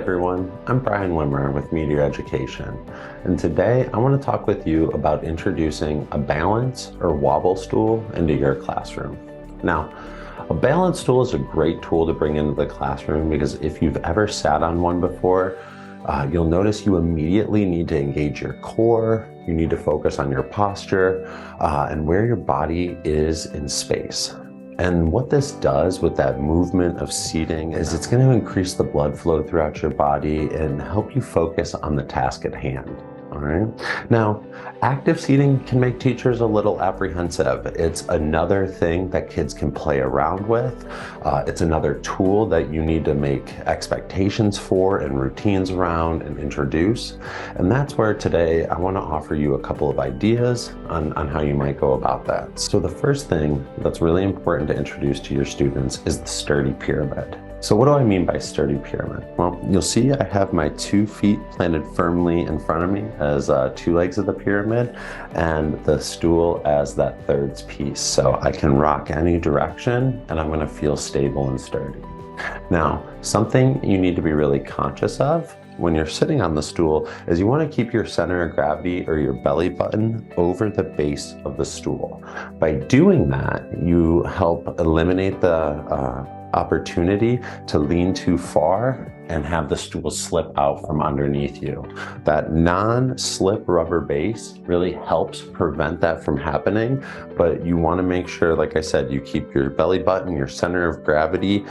everyone, I'm Brian Wimmer with Meteor Education, and today I want to talk with you about introducing a balance or wobble stool into your classroom. Now, a balance stool is a great tool to bring into the classroom because if you've ever sat on one before, you'll notice you immediately need to engage your core, you need to focus on your posture, and where your body is in space. And what this does with that movement of seating is it's going to increase the blood flow throughout your body and help you focus on the task at hand. All right. Now, active seating can make teachers a little apprehensive. It's another thing that kids can play around with. It's another tool that you need to make expectations for and routines around and introduce. And that's where today I want to offer you a couple of ideas on how you might go about that. So the first thing that's really important to introduce to your students is the sturdy pyramid. So what do I mean by sturdy pyramid? Well, you'll see I have my 2 feet planted firmly in front of me as 2 legs of the pyramid and the stool as that third piece. So I can rock any direction and I'm going to feel stable and sturdy. Now, something you need to be really conscious of when you're sitting on the stool is you want to keep your center of gravity or your belly button over the base of the stool. By doing that, you help eliminate the opportunity to lean too far and have the stool slip out from underneath you. That non-slip rubber base really helps prevent that from happening, but you want to make sure, like I said, you keep your belly button, your center of gravity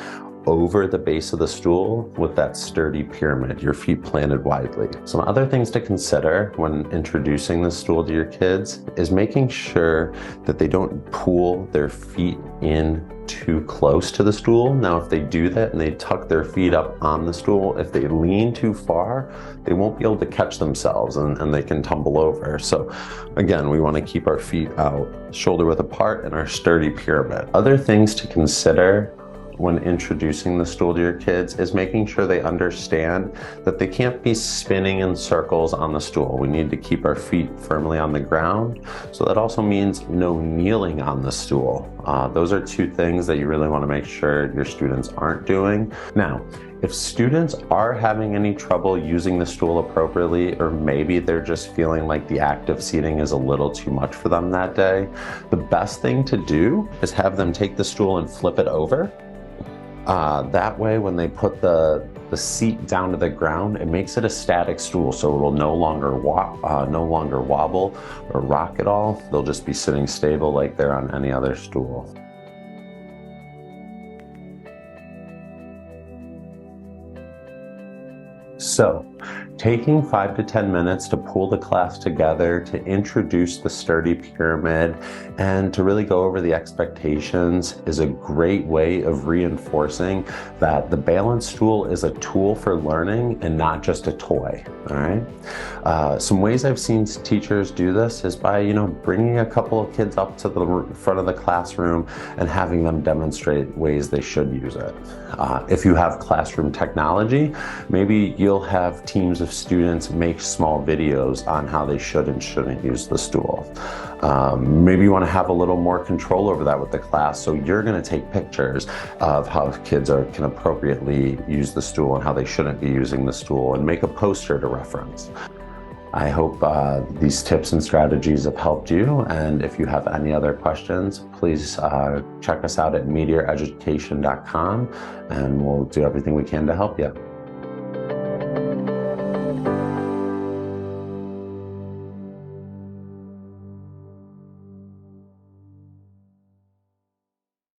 over the base of the stool with that sturdy pyramid, your feet planted widely. Some other things to consider when introducing the stool to your kids is making sure that they don't pull their feet in too close to the stool. Now, if they do that and they tuck their feet up on the stool, if they lean too far, they won't be able to catch themselves and they can tumble over. So again, we want to keep our feet out shoulder width apart in our sturdy pyramid. Other things to consider when introducing the stool to your kids is making sure they understand that they can't be spinning in circles on the stool. We need to keep our feet firmly on the ground. So that also means no kneeling on the stool. Those are 2 things that you really want to make sure your students aren't doing. Now, if students are having any trouble using the stool appropriately, or maybe they're just feeling like the active seating is a little too much for them that day, the best thing to do is have them take the stool and flip it over. That way, when they put the seat down to the ground, it makes it a static stool, so it will no longer wobble or rock at all. They'll just be sitting stable like they're on any other stool. So, taking 5 to 10 minutes to pull the class together, to introduce the sturdy pyramid, and to really go over the expectations is a great way of reinforcing that the balance stool is a tool for learning and not just a toy, all right? Some ways I've seen teachers do this is by, bringing a couple of kids up to the front of the classroom and having them demonstrate ways they should use it. If you have classroom technology, maybe you'll have teams of students make small videos on how they should and shouldn't use the stool. Maybe you want to have a little more control over that with the class, so you're going to take pictures of how kids can appropriately use the stool and how they shouldn't be using the stool, and make a poster to reference. I hope these tips and strategies have helped you, and if you have any other questions, please check us out at meteoreducation.com, and we'll do everything we can to help you.